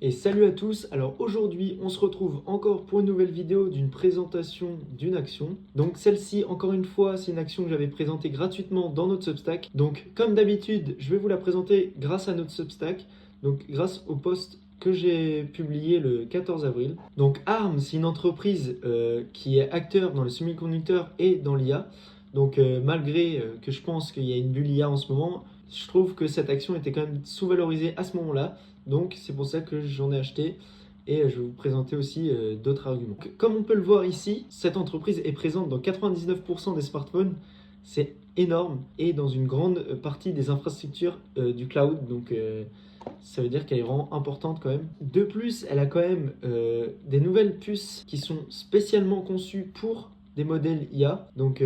Et salut à tous, alors aujourd'hui on se retrouve encore pour une nouvelle vidéo d'une présentation d'une action. Donc celle-ci, encore une fois, c'est une action que j'avais présentée gratuitement dans notre Substack. Donc comme d'habitude, je vais vous la présenter grâce à notre Substack, donc grâce au post que j'ai publié le 14 avril. Donc ARM, c'est une entreprise qui est acteur dans le semi-conducteur et dans l'IA. Donc malgré que je pense qu'il y a une bulle IA en ce moment, je trouve que cette action était quand même sous-valorisée à ce moment-là. Donc c'est pour ça que j'en ai acheté et je vais vous présenter aussi d'autres arguments. Comme on peut le voir ici, cette entreprise est présente dans 99% des smartphones. C'est énorme et dans une grande partie des infrastructures du cloud. Donc ça veut dire qu'elle est vraiment importante quand même. De plus, elle a quand même des nouvelles puces qui sont spécialement conçues pour des modèles IA, donc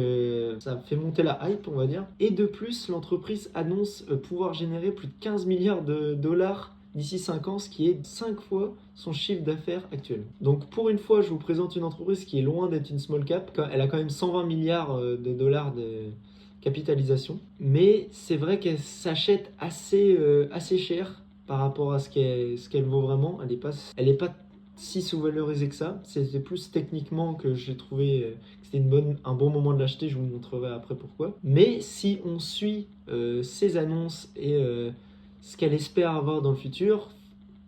ça fait monter la hype, on va dire. Et de plus, l'entreprise annonce pouvoir générer plus de 15 milliards de dollars d'ici 5 ans, ce qui est 5 fois son chiffre d'affaires actuel. Donc pour une fois, je vous présente une entreprise qui est loin d'être une small cap. Elle a quand même 120 milliards de dollars de capitalisation, mais c'est vrai qu'elle s'achète assez cher par rapport à ce qu'elle vaut vraiment. Elle est pas si sous-valorisée que ça. C'était plus techniquement que j'ai trouvé que c'était un bon moment de l'acheter. Je vous montrerai après pourquoi. Mais si on suit ses annonces et ce qu'elle espère avoir dans le futur,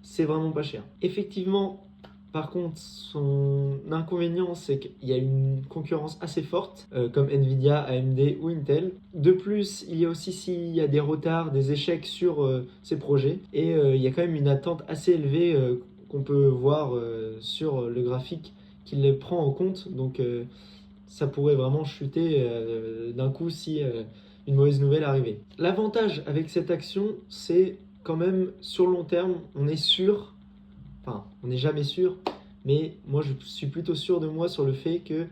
c'est vraiment pas cher. Effectivement, par contre, son inconvénient, c'est qu'il y a une concurrence assez forte, comme Nvidia, AMD ou Intel. De plus, il y a aussi s'il y a des retards, des échecs sur ces projets. Et il y a quand même une attente assez élevée qu'on peut voir sur le graphique qui les prend en compte. Donc ça pourrait vraiment chuter d'un coup si une mauvaise nouvelle arrivait. L'avantage avec cette action, c'est quand même sur le long terme, on est sûr, enfin on n'est jamais sûr, mais moi je suis plutôt sûr de moi sur le fait que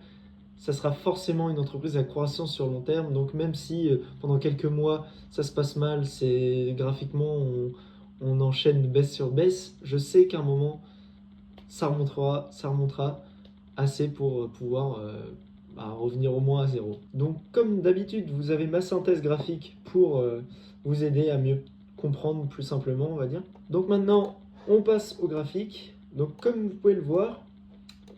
ça sera forcément une entreprise à croissance sur le long terme. Donc même si pendant quelques mois ça se passe mal, c'est graphiquement on enchaîne baisse sur baisse, je sais qu'à un moment ça remontera assez pour pouvoir revenir au moins à zéro. Donc comme d'habitude, vous avez ma synthèse graphique pour vous aider à mieux comprendre plus simplement, on va dire. Donc maintenant, on passe au graphique. Donc comme vous pouvez le voir,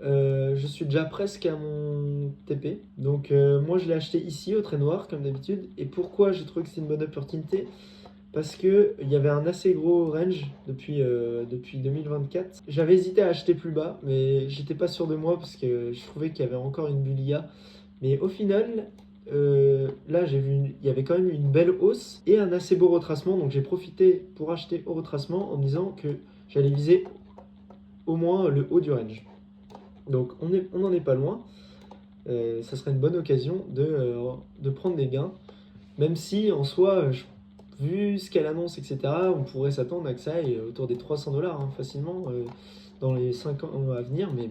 je suis déjà presque à mon TP. Donc moi je l'ai acheté ici au trait noir comme d'habitude. Et pourquoi j'ai trouvé que c'était une bonne opportunité? Parce qu'il y avait un assez gros range depuis 2024. J'avais hésité à acheter plus bas, mais j'étais pas sûr de moi parce que je trouvais qu'il y avait encore une bulle IA. Mais au final, là j'ai vu, il y avait quand même une belle hausse et un assez beau retracement. Donc j'ai profité pour acheter au retracement en me disant que j'allais viser au moins le haut du range. Donc on n'en est pas loin. Ça serait une bonne occasion de prendre des gains. Même si en soi, vu ce qu'elle annonce, etc., on pourrait s'attendre à que ça aille autour des 300 dollars facilement dans les 5 ans à venir. Mais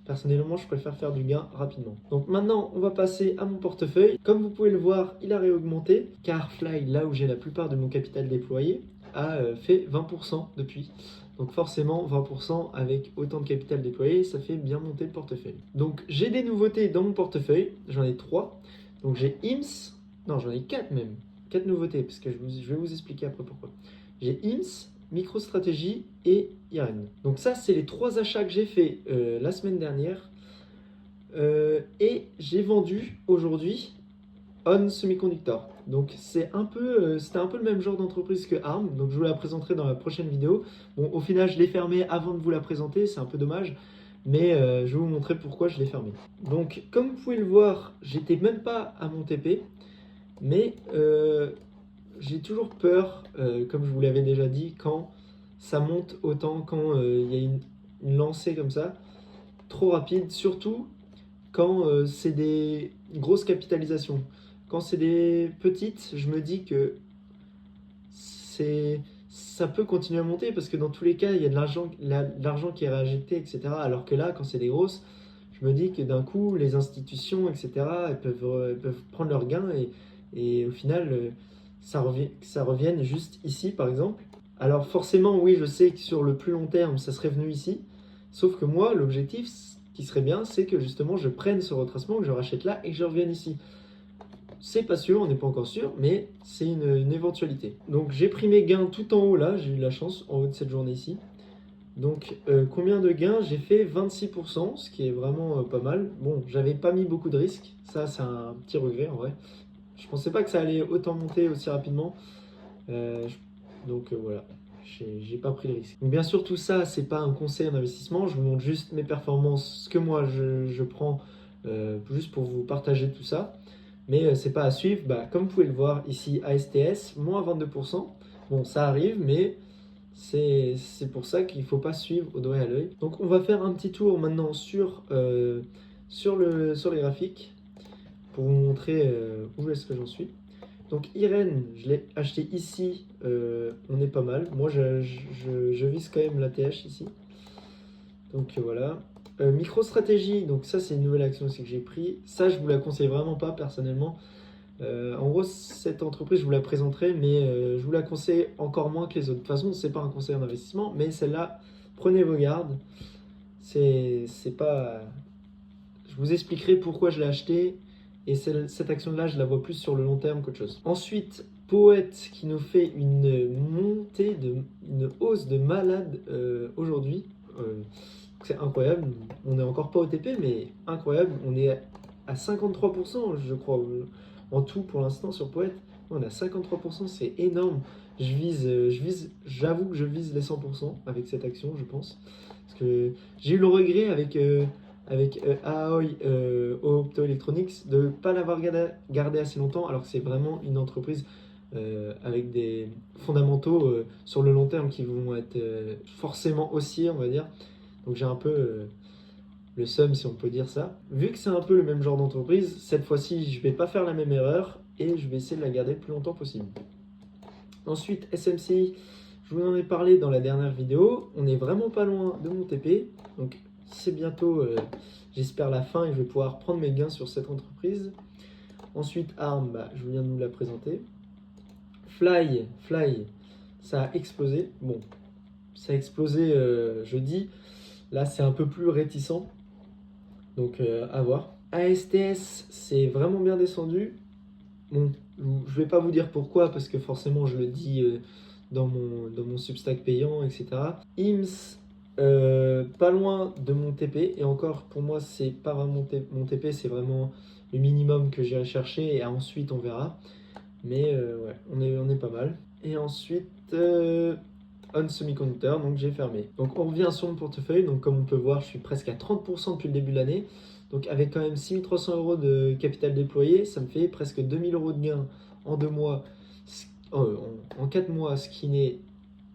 personnellement, je préfère faire du gain rapidement. Donc maintenant, on va passer à mon portefeuille. Comme vous pouvez le voir, il a réaugmenté car Fly, là où j'ai la plupart de mon capital déployé, a fait 20% depuis. Donc forcément, 20% avec autant de capital déployé, ça fait bien monter le portefeuille. Donc j'ai des nouveautés dans mon portefeuille, j'en ai 3. Donc j'ai IMSS, non j'en ai 4 même, 4 nouveautés, parce que je vais vous expliquer après pourquoi. J'ai IMSS, MicroStrategy et IREN. Donc ça, c'est les 3 achats que j'ai fait la semaine dernière. Et j'ai vendu aujourd'hui On Semiconductor. Donc c'était un peu le même genre d'entreprise que ARM, donc je vous la présenterai dans la prochaine vidéo. Bon, au final, je l'ai fermé avant de vous la présenter, c'est un peu dommage, mais je vais vous montrer pourquoi je l'ai fermé. Donc, comme vous pouvez le voir, j'étais même pas à mon TP, mais j'ai toujours peur, comme je vous l'avais déjà dit, quand ça monte autant, quand il y a une lancée comme ça, trop rapide, surtout quand c'est des grosses capitalisations. Quand c'est des petites, je me dis que ça peut continuer à monter parce que dans tous les cas, il y a de l'argent qui est réinjecté, etc. Alors que là, quand c'est des grosses, je me dis que d'un coup, les institutions, etc., elles peuvent prendre leurs gains et au final, ça revienne juste ici, par exemple. Alors forcément, oui, je sais que sur le plus long terme, ça serait venu ici. Sauf que moi, l'objectif qui serait bien, c'est que justement, je prenne ce retracement, que je rachète là et que je revienne ici. C'est pas sûr, on n'est pas encore sûr, mais c'est une éventualité. Donc j'ai pris mes gains tout en haut là, j'ai eu de la chance, en haut de cette journée ici. Donc combien de gains? J'ai fait 26%, ce qui est vraiment pas mal. Bon, j'avais pas mis beaucoup de risques, ça c'est un petit regret en vrai. Je pensais pas que ça allait autant monter aussi rapidement. Donc voilà, j'ai pas pris le risque. Donc bien sûr tout ça c'est pas un conseil en investissement, je vous montre juste mes performances, ce que moi je prends juste pour vous partager tout ça. Mais c'est pas à suivre, bah, comme vous pouvez le voir ici ASTS, moins 22%. Bon ça arrive mais c'est pour ça qu'il ne faut pas suivre au doigt et à l'œil. Donc on va faire un petit tour maintenant sur les graphiques pour vous montrer où est-ce que j'en suis. Donc Irène, je l'ai acheté ici, on est pas mal. Moi je vise quand même la TH ici. Donc voilà. MicroStratégie, donc ça c'est une nouvelle action aussi que j'ai pris. Ça je vous la conseille vraiment pas personnellement. En gros, cette entreprise, je vous la présenterai, mais je vous la conseille encore moins que les autres. De toute façon, c'est pas un conseil d'investissement, mais celle-là, prenez vos gardes. C'est pas. Je vous expliquerai pourquoi je l'ai acheté, et cette action-là, je la vois plus sur le long terme qu'autre chose. Ensuite, Poète qui nous fait une hausse de malade aujourd'hui. C'est incroyable. On n'est encore pas au TP, mais incroyable. On est à 53%, je crois, en tout pour l'instant sur Poète. On est à 53%, c'est énorme. J'avoue que je vise les 100% avec cette action, je pense. Parce que j'ai eu le regret avec Aoi Optoelectronics de ne pas l'avoir gardé assez longtemps, alors que c'est vraiment une entreprise avec des fondamentaux sur le long terme qui vont être forcément haussiers, on va dire. Donc j'ai un peu le seum, si on peut dire ça. Vu que c'est un peu le même genre d'entreprise, cette fois-ci, je vais pas faire la même erreur et je vais essayer de la garder le plus longtemps possible. Ensuite, SMCI, je vous en ai parlé dans la dernière vidéo. On est vraiment pas loin de mon TP. Donc c'est bientôt, j'espère, la fin et je vais pouvoir prendre mes gains sur cette entreprise. Ensuite, ARM, bah, je viens de vous la présenter. Fly, ça a explosé. Bon, ça a explosé jeudi. Là, c'est un peu plus réticent. Donc, à voir. ASTS, c'est vraiment bien descendu. Bon, je vais pas vous dire pourquoi, parce que forcément, je le dis dans mon Substack payant, etc. IMS, pas loin de mon TP. Et encore, pour moi, c'est pas vraiment mon TP, c'est vraiment le minimum que j'irai chercher. Et ensuite, on verra. Mais ouais, on est pas mal. Et ensuite, On Semiconductor, donc j'ai fermé. Donc on revient sur mon portefeuille. Donc comme on peut voir, je suis presque à 30% depuis le début de l'année. Donc avec quand même 6300 € de capital déployé, ça me fait presque 2000 € de gain en 2 mois, en 4 mois, ce qui n'est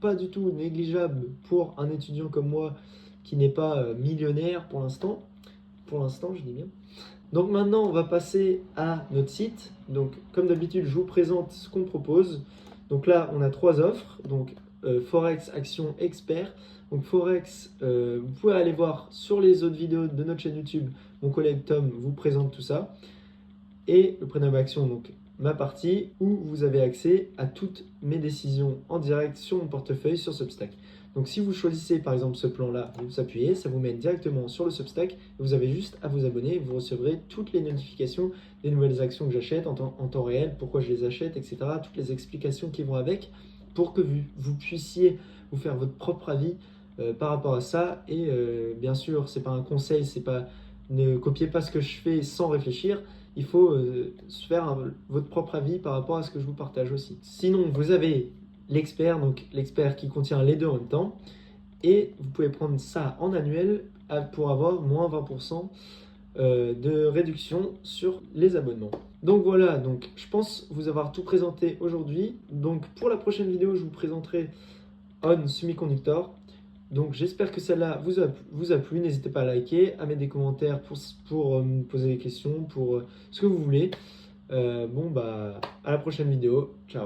pas du tout négligeable pour un étudiant comme moi qui n'est pas millionnaire pour l'instant. Pour l'instant, je dis bien. Donc maintenant, on va passer à notre site. Donc comme d'habitude, je vous présente ce qu'on propose. Donc là, on a 3 offres. Donc Forex, Action, Expert. Donc Forex, vous pouvez aller voir sur les autres vidéos de notre chaîne YouTube. Mon collègue Tom vous présente tout ça. Et le Prénom Action, donc ma partie, où vous avez accès à toutes mes décisions en direct sur mon portefeuille sur Substack. Donc si vous choisissez par exemple ce plan-là, vous appuyez, ça vous mène directement sur le Substack. Vous avez juste à vous abonner, vous recevrez toutes les notifications des nouvelles actions que j'achète en temps réel, pourquoi je les achète, etc. Toutes les explications qui vont avec, pour que vous puissiez vous faire votre propre avis par rapport à ça. Et bien sûr, c'est pas un conseil, ne copiez pas ce que je fais sans réfléchir. Il faut se faire votre propre avis par rapport à ce que je vous partage aussi. Sinon, vous avez l'expert, donc l'expert qui contient les deux en même temps, et vous pouvez prendre ça en annuel pour avoir moins 20% de réduction sur les abonnements. Donc voilà, donc je pense vous avoir tout présenté aujourd'hui. Donc pour la prochaine vidéo, je vous présenterai On Semiconductor. Donc j'espère que celle-là vous a plu. N'hésitez pas à liker, à mettre des commentaires pour me poser des questions, pour ce que vous voulez. Bon bah à la prochaine vidéo. Ciao.